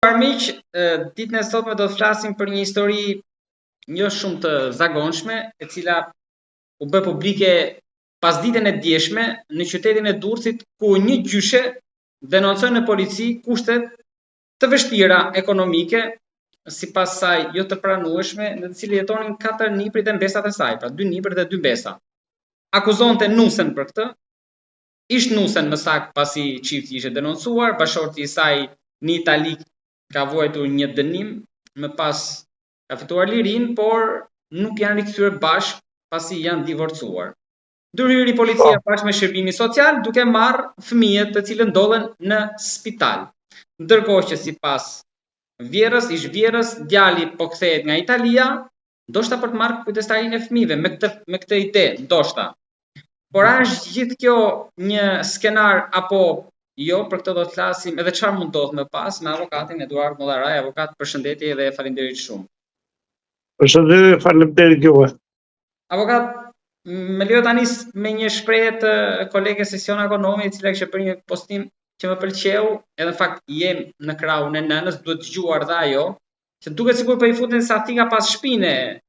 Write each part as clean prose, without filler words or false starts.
Miq, ditën e sotme do të flasim për një histori jo shumë të zagonshme, e cila u bë publike pas ditën e djeshme në qytetin e Durrësit, ku një gjyshe denoncoi në polici kushtet të vështira ekonomike, sipas saj jo të pranueshme, në të cilë jetonin 4 niprit dhe mbesat e saj, pra 2 nipër dhe 2 mbesa. Akuzonte nusen për këtë, ish nusen më saktë pasi çifti ishte denoncuar, bashorti i saj në Itali ka vuajtur një dënim, më pas ka fituar lirin, por nuk janë rikthyer bashkë pasi janë divorcuar. Ndërhyri policia bashkë me shërbimi social duke marrë fëmijët të cilët ndodhen në spital. Ndërkohë që sipas vjerrës, ish vjerrës, djali po kthehet nga Italia, ndoshta për të marrë kujdestarinë e fëmijëve me këtë ide, ndoshta. Por a është gjithë kjo një skenar apo jo? Për këtë do të flasim edhe çfarë mund ndodh më pas me avokatin Eduard Mollaraj. Avokat, përshëndetje dhe faleminderit shumë. Përshëndetje, faleminderit juve. Avokat, më lejo tani me një shprehje të koleges Sesiona Ekonomi, e cila kishte bërë një postim që më pëlqeu, edhe në fakt jem në krahun e nënës, duhet dëgjuar dhe ajo, se duket sikur po i futen sa thika pas shpine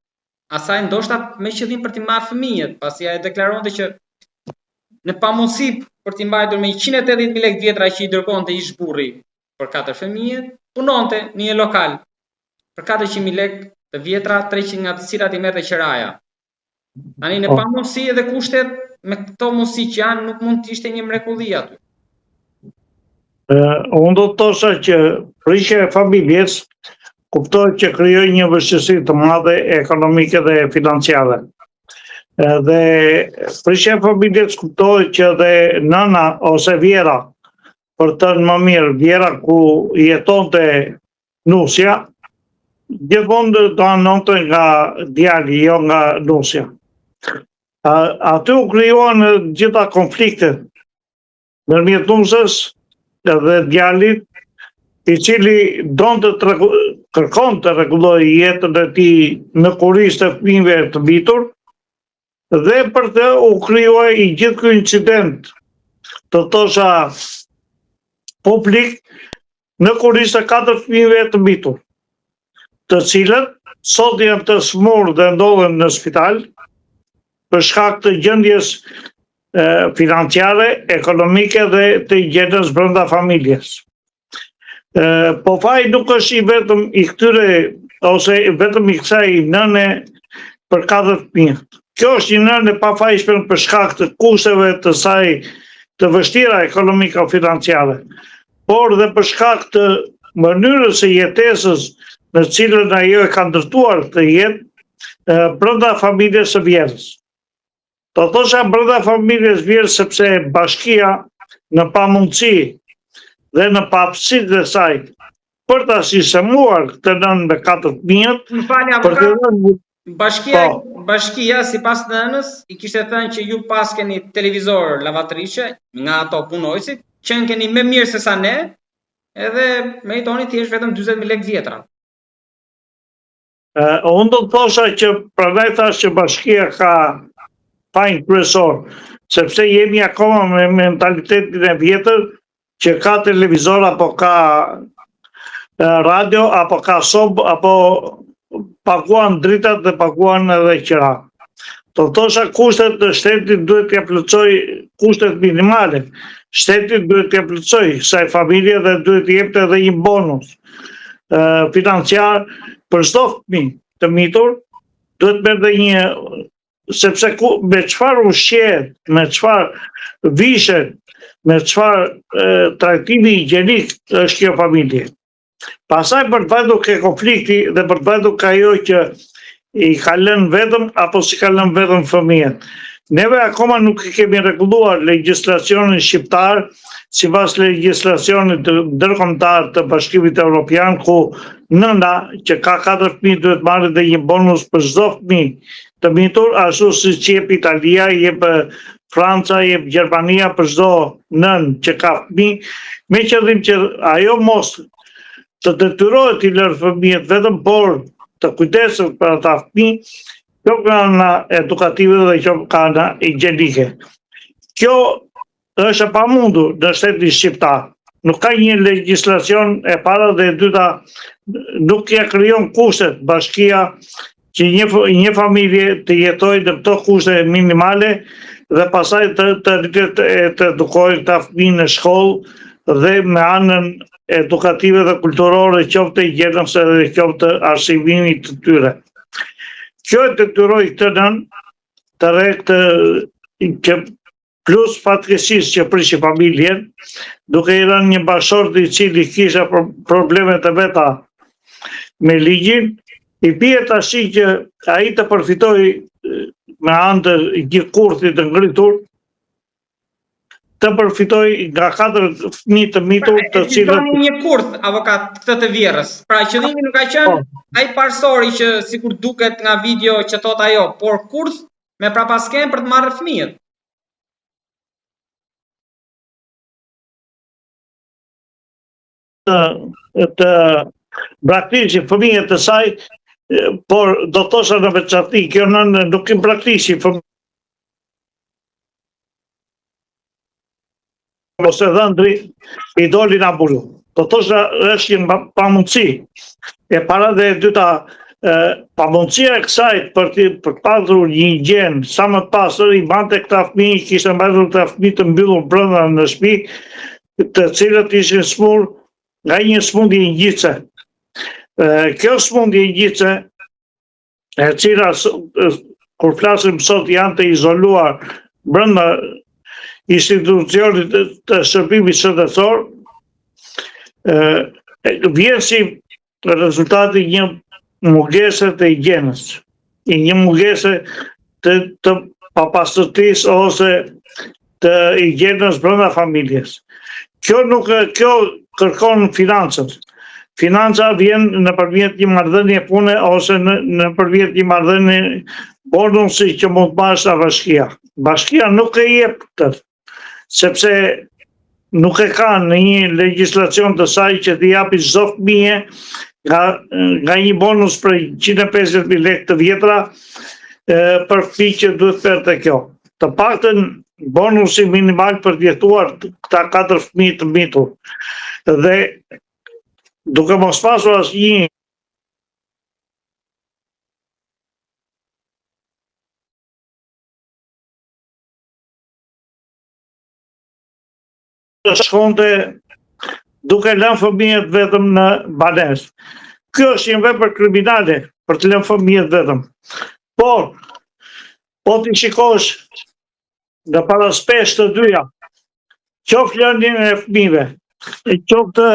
asaj, ndoshta me qëllim për t'i marrë fëmijët, pasi ajo deklaronte që në pamundësi për t'i mbajtur me 180.000 lekë vjetra që i dërgonte ish burri për 4 fëmijë, punonte në një lokal për 400.000 lekë të vjetra, 300 nga të cilat i merrte qiraja. Tani në pamundësi edhe kushtet me këto mundësi që janë nuk mund të ishte një mrekulli aty. Unë do të thosha që prishja e familjes kuptohet që krijoi një vështirësi të madhe ekonomike dhe financiare. Dhe prishja e familjes kuptohet që dhe nëna ose vjera, për të më mirë, vjera ku jetonte nusja, gjithmonë do anonte nga djali, jo nga nusja. Aty u krijuan gjitha konfliktet ndërmjet nusës dhe djalit, i cili kërkon të rregullojë jetën e tij në kurrizë të fëmijëve të mbitur, dhe për të u krijuar i gjithë ky incident, të thosha publik, në kurrizë të 4 fëmijëve të mbitur, të cilët sot janë të smurë dhe ndodhen në spital për shkak të gjendjes financiare, ekonomike dhe të gjendjes brenda familjes. Po faji nuk është i vetëm i këtyre, ose vetëm i kësaj nëne për 4 fëmijë. Kjo është një nënë e pafajshme për shkak të kushteve të saj të vështira ekonomiko-financiare, por dhe për shkak të mënyrës së jetesës në cilën ajo e ka ndërtuar të jetë brenda familjes së vjerrës. Do thosha brenda familjes vjerrës sepse bashkia në pamundësi dhe në paaftësitë e saj për ta sistemuar këtë nënë me 4 fëmijët, Bashkia sipas nënës i kishte thënë që ju pas keni televizor lavatrice nga ato punojësit, që keni më mirë se sa ne, edhe meritoni thjesht vetëm 40.000 lekë vjetra. Unë do të thosha që prandaj thash që bashkia ka fajin kryesor, sepse jemi akoma me mentalitetin e vjetër që ka televizor apo ka radio apo ka sob apo paguan dritat dhe paguan edhe qira. Do thosha kushtet të shtetit duhet t'ia plotësoj kushtet minimale. Shteti duhet t'ia plotësoj kësaj familje dhe duhet t'i jepte edhe një bonus financiar për çdo fëmijë të mitur, duhet merrte një, sepse me çfarë ushqehet, me çfarë vishet, me çfarë trajtimi higjenik është kjo familje. Pastaj për të vajtur ke konflikti dhe për të vajtur ka ajo që i ka lënë vetëm apo si ka lënë vetëm fëmijët. Neve akoma nuk i kemi rregulluar legjislacionin shqiptar sipas legjislacionit ndërkombëtar të Bashkimit Evropian, ku nëna që ka 4 fëmijë duhet marrë dhe një bonus për çdo fëmijë të mitur, ashtu siç jep Italia, jep Franca, jep Gjermania për çdo nënë që ka fëmijë, me qëllim që ajo mos të detyrohet i lërë fëmijët vetëm, por të kujdeset për ata fëmijë, kjo ka ana edukative dhe kjo ka ana higjienike. Kjo është e pamundur në shtetin shqiptar. nuk ka një legjislacion e para dhe e dyta nuk ja krijon kushtet bashkia që një familje të jetojë në këto kushte minimale dhe pasaj të edukojnë ta fëmijë në shkollë dhe me anën edukative dhe kulturore qoftë higjienës dhe qoftë arsimimit të tyre. Kjo e detyroi këtë nën të rrekë që plus fatkeqësisë që prishi familjen, duke i rënë një bashkëshort i cili kishte probleme të veta me ligjin, i bie tash që ai të përfitojë me anë të një kurthi të ngritur, të përfitoj nga 4 fëmijë të mitur të cilët një kurth avokat këtë të vjerrës. Pra qëllimi nuk ka qenë ai parsori që sikur duket nga video që thot ajo, por kurth me prapaskem për të marrë fëmijët. Të braktishin fëmijët të saj, por do të thosha në veçanti kjo nën nuk i braktishin fëmijët ose dhëndri i dolin ambulu. Do thosha është një pamundësi. E para dhe e dyta, pamundësia e kësaj për të pasur një higjen sa më pastër i bante këta fëmijë, kishte mbajtur këta fëmijë të mbyllur brenda në shtëpi, të cilët ishin smur nga një smundje ngjitse. Kjo smundje ngjitse, e cila kur flasim sot janë të izoluar brenda institucionit të shërbimit shëndetësor, vjen si rezultati një mungese të higjienës, një mungese të papastërtisë ose të higjienës brenda familjes. Kjo kërkon financët. Financa vjen nëpërmjet një marrëdhënie pune ose nëpërmjet një marrëdhënie bonusi që mund të marrësh nga bashkia. Bashkia nuk e jep këtë, sepse nuk e ka në një legjislacion të saj që t'i japi çdo fëmijë nga një bonus për 150.000 lekë të vjetra për fëmijë që duhet perte kjo. Të paktën bonusi minimal për të jetuar këta 4 fëmijë të mitur. Dhe duke mos pasur asnjë shkonte duke lënë fëmijët vetëm në banesë. Kjo është një vepër kriminale për të lënë fëmijët vetëm. Por, po ti shikosh nga paraspesh të dyja, qoftë lënien e fëmijëve, qoftë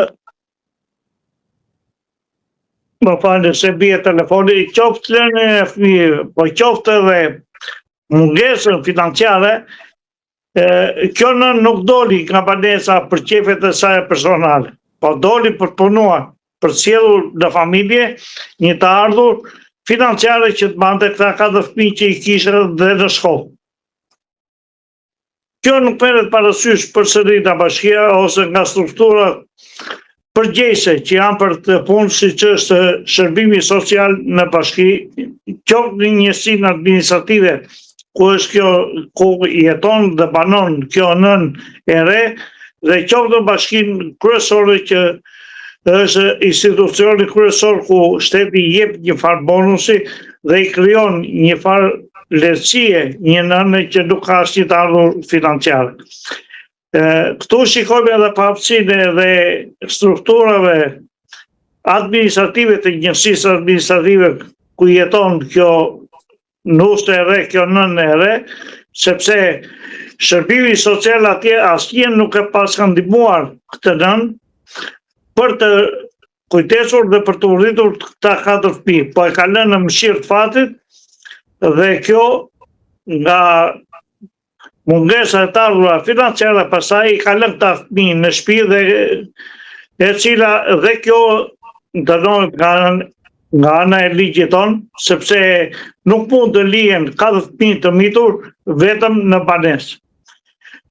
më falë se bie telefoni, qoftë lënien e fëmijëve, po qoftë edhe mungesën financiare, kjo nuk doli nga banesa për qefet e saj personale, po doli për punuar, për sjellur në familje një të ardhur financiare që të bante këta 4 fëmijë që i kishte dhe në shkollë. Kjo nuk merret parasysh përsëri nga bashkia ose nga strukturat përgjegjëse që janë për të punë siç është shërbimi social në bashki, qoftë në njësinë administrative ku është kjo, ku jeton dhe banon kjo nën e re, dhe qoftë në bashkinë kryesore që është institucioni kryesor ku shteti jep një farë bonusi dhe i krijon një farë lehtësie një nënë që nuk ka asnjë të ardhur financiare. Këtu shikojmë edhe pafësinë dhe strukturave administrative të njësisë administrative ku jeton kjo nushtë e re, kjo nënë e re, sepse shërbimi social atje asnjë nuk e pas ka ndihmuar këtë nënë për të kujdesur dhe për të urritur këta 4 fëmijë, po e ka lënë në mëshirë të fatit dhe kjo nga mungesa e të ardhura financiare pastaj i ka lënë këta fëmijë në shtëpi dhe e cila dhe kjo dënohet nga ana e ligjit tonë, sepse nuk mund të lihen 4 fëmijë të mitur vetëm në banesë.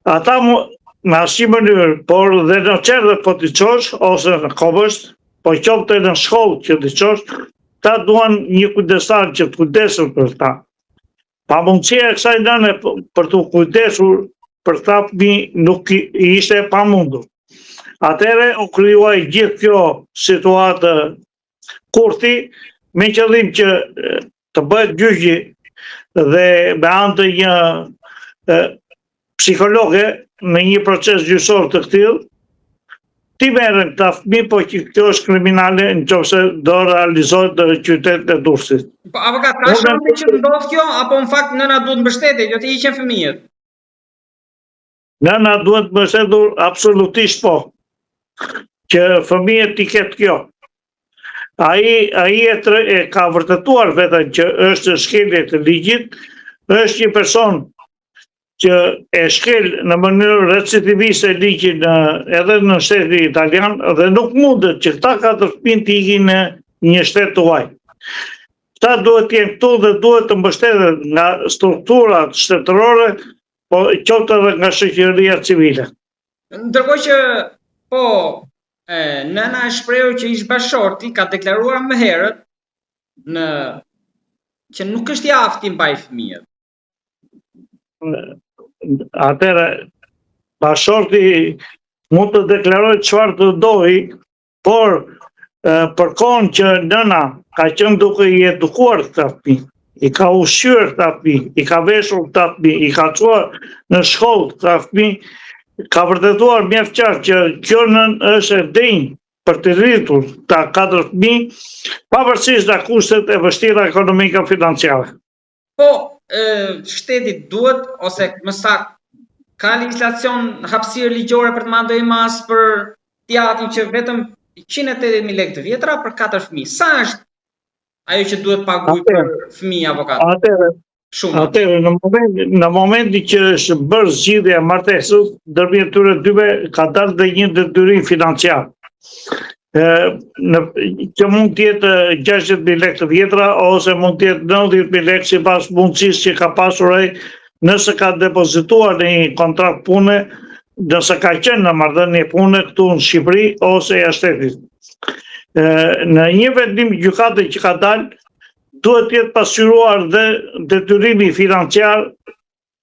Ata në asnjë mënyrë, por dhe në qerdhe po t'i qosh, ose në kobësht, po qoftë në shkollë që t'i qosh, ta duan një kujdestar që të kujdesur për ta. Pamundësia e kësaj nëne për të kujdesur për ta fëmijë nuk ishte e pamundur. Atëherë u krijuai gjithë kjo situatë kurthi me qëllim që të bëhet gjyqi dhe me anë të një psikologe në një proces gjyqësor të tillë ti merren këta fëmijë, po që kjo është kriminale nëse do realizohet në qytetin e Durrësit. Po avokat, ka shanse që ndodh kjo apo në fakt nëna duhet mbështetet, jo të hiqen fëmijët? Nëna duhet mbështetur absolutisht po, që fëmijët i ketë kjo. Ai e ka vërtetuar veten që është shkelje të ligjit, është një person që e shkel në mënyrë recidiviste ligjin edhe në shtetin italian dhe nuk mundet që këta 4 fëmijë të ikin në një shtet të huaj. Këta duhet të jenë këtu dhe duhet të mbështeten nga strukturat shtetërore, po qoftë edhe nga shoqëria civile. Ndërkohë që po nëna e shprehur që ish bashorti ka deklaruar më herët që nuk është i aftë i mbaj fëmijët. Atëherë bashorti mund të deklarojë çfarë të dojë, por për kohën që nëna ka qenë duke i edukuar këta fëmijë, i ka ushqyer këta fëmijë, i ka veshur këta fëmijë, i ka çuar në shkollë këta fëmijë, ka vërtetuar mjaft qartë që kjo nën është e denjë për të rritur këta 4 fëmijë, pavarësisht nga kushtet e vështira ekonomike financiare. Po, shteti duhet, ose më saktë, ka legjislacion hapësirë ligjore për të marrë ndonjë mas për teatrin që vetëm 180.000 lekë të vjetra për 4 fëmijë. Sa është ajo që duhet paguaj për fëmijë avokat? Atëherë, në momentin që është bërë zgjidhja e martesës, ndërmjet tyre dyve ka dalë dhe një detyrim financiar. Që mund të jetë 60.000 lekë të vjetra ose mund të jetë 90.000 lekë sipas mundësisë që ka pasur ai nëse ka depozituar në një kontrakt pune, nëse ka qenë në marrëdhënie pune këtu në Shqipëri ose jashtë shtetit. Në një vendim gjykate që ka dalë, duhet të jetë pasqyruar dhe detyrimi financiar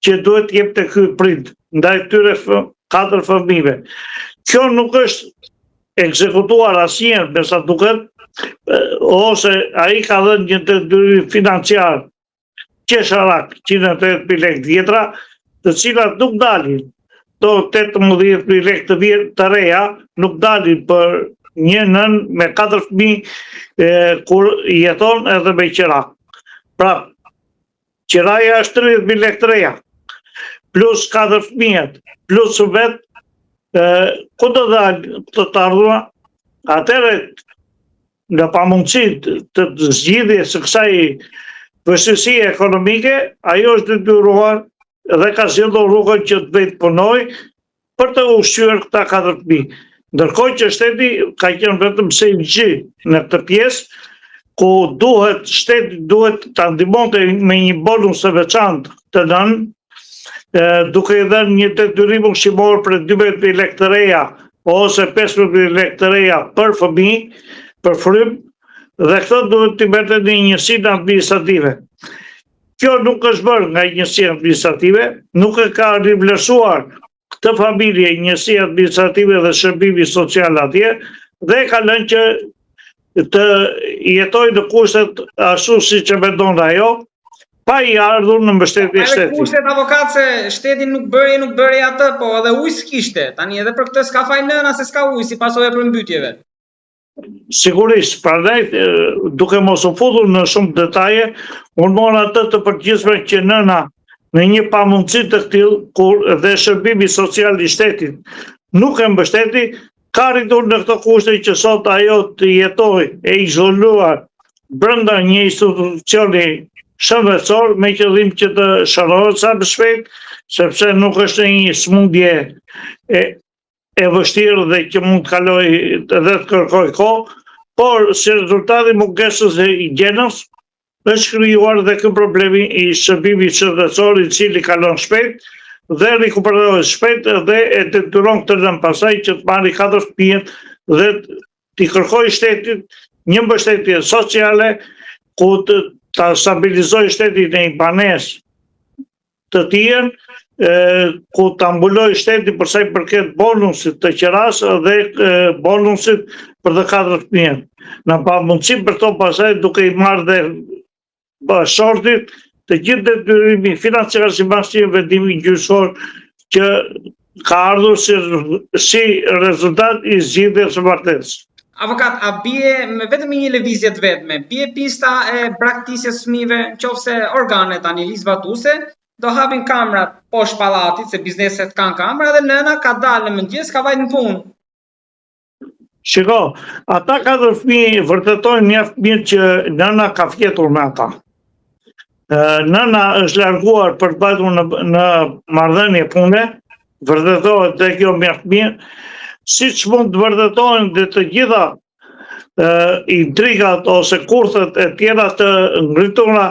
që duhet të jep tek ky prind ndaj këtyre 4 fëmijëve. Kjo nuk është ekzekutuar asnjëherë, me sa duket, ose ai ka dhënë një detyrim financiar qesharak 180.000 lekë të vjetra, të cilat nuk dalin. Do 18.000 lekë të reja nuk dalin për një nën me 4 fëmijë kur jeton edhe me qira. Pra, qiraja është 30.000 lekë të reja, plus 4 fëmijët, plus vetë, ku do dalë të ardhura? Atëherë, në pamundësi të zgjidhjes së kësaj vështirësie ekonomike, ajo është detyruar dhe ka zgjedhur rrugën që të vetë punoj për të ushqyer këta 4 fëmijë. Ndërkohë që shteti ka qenë vetëm CNG në këtë pjesë, ku shteti duhet ta ndihmonte me një bonus të veçantë të nënë, duke i dhënë një detyrim ushqimor për 12.000 lekë të reja ose 15.000 lekë të reja për fëmijë, për frym, dhe këto duhet të mbeten në njësinë administrative. Kjo nuk është bërë nga njësia administrative, nuk e ka rivlerësuar këtë familje njësia administrative dhe shërbimi social atje, dhe ka lënë që të jetoj në kushtet ashtu siç e mendon ajo, pa i ardhur në mbështetje shtetit. Kushtet avokat se shteti nuk bëri atë, po edhe ujë s'kishte. Tani edhe për këtë s'ka faj nëna se s'ka ujë si pasojë për mbytyjeve. Sigurisht, prandaj duke mos u futur në shumë detaje, unë mora atë të përgjithshme që nëna në një pamundësi të tillë kur dhe shërbimi social i shtetit nuk e mbështeti, ka rritur në këto kushte që sot ajo të jetojë e izoluar brenda një institucioni shëndetësor me qëllim që të shërohet sa më shpejt, sepse nuk është një smundje e vështirë dhe që mund të kaloj dhe të kërkoj kohë, por si rezultati mungesës e higjienës është krijuar dhe ky problemi i shërbimit shëndetësor i cili kalon shpejt dhe rikuperohet shpejt dhe e detyron këtë nën pasaj që të marrë 4 fëmijët dhe t'i kërkoj shtetit një mbështetje sociale ku ta stabilizoj shtetin në një banesë të tjerë ku ta mbuloj shteti për sa i përket bonusit të qeras dhe bonusit për të 4 fëmijët. Në pamundësi për to pasaj duke i marrë dhe shortit të gjithë detyrimi financiar si bashkë vendimi gjyqësor që ka ardhur si rezultat i zgjidhjes së martesës. Avokat, a bie me vetëm një lëvizje të vetme, bie pista e braktisjes fëmijëve, nëse organet tani ligjvatuese do hapin kamrat poshtë pallatit, se bizneset kanë kamra dhe nëna ka dalë në mëngjes, ka vajtë në punë. Shiko, ata 4 fëmijë vërtetojnë mjaft mirë që nëna ka fjetur me ata. Nëna është larguar për të bajtur në marrëdhënie pune, vërtetohet dhe kjo mjaft mirë, siç mund të vërtetohen dhe të gjitha intrigat ose kurthet e tjera të ngritura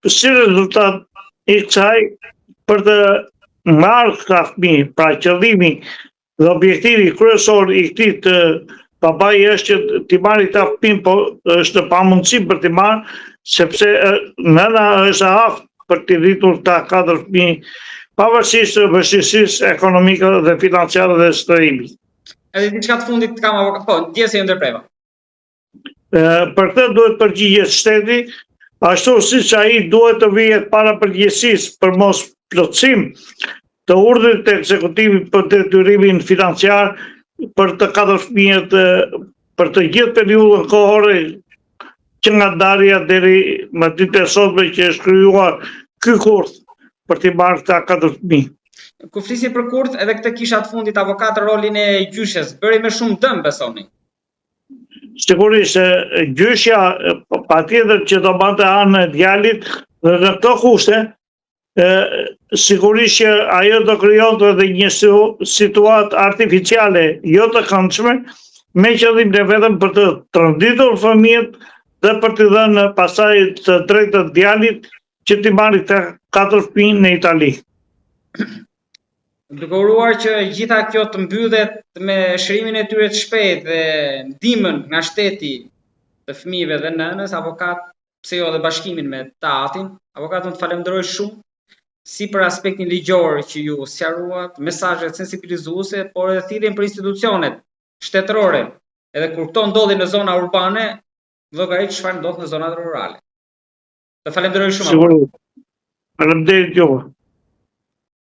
si rezultat i kësaj për të marrë ka fëmijë, pra qëllimi dhe objektivi kryesor i këtij të babai është që t'i marrë ta fëmijë, po është pamundësi për t'i marrë, sepse nëna është aftë për t'i rritur ta 4 fëmijë, pavarësisht të vështirësisë ekonomike dhe financiare dhe shtrëngimit. Edhe diçka të fundit kam avokat, po, dje se ju ndërpreva. Për këtë duhet përgjigjet shteti, ashtu siç ai duhet të vihet para përgjegjësisë për mos plotësim të urdhrit të ekzekutivit për detyrimin financiar për të 4 fëmijët për të gjithë periudhën kohore që nga ndarja deri më ditën e sotme që është krijuar ky kurth për t'i marrë këta 4 fëmijë. Kur flisim për kurth, edhe këtë kisha të fundit avokat, rolin e gjyqes bëri me shumë dëm, besoni. Sigurisht gjyqja patjetër që do bante anë e djalit dhe në këto kushte sigurisht që ajo do krijonte edhe një situatë artificiale jo të këndshme me qëllim të vetëm për të tronditur fëmijët dhe për t'i dhënë pastaj të drejtat djalit që t'i marrë këta 4 fëmijë në Itali. Duke uruar që gjitha kjo të mbyllet me shërimin e tyre të shpejtë dhe ndihmën nga shteti të fëmijëve dhe nënës, avokat, pse jo dhe bashkimin me Tatin, avokat unë të falenderoj shumë, si për aspektin ligjor që ju sqaruat, mesazhet sensibilizuese, por edhe thirrjen për institucionet shtetërore, edhe kur këto ndodhin në zona urbane, llogarit çfarë ndodh në zonat rurale. Të falenderoj shumë. Sigurisht. Faleminderit juve.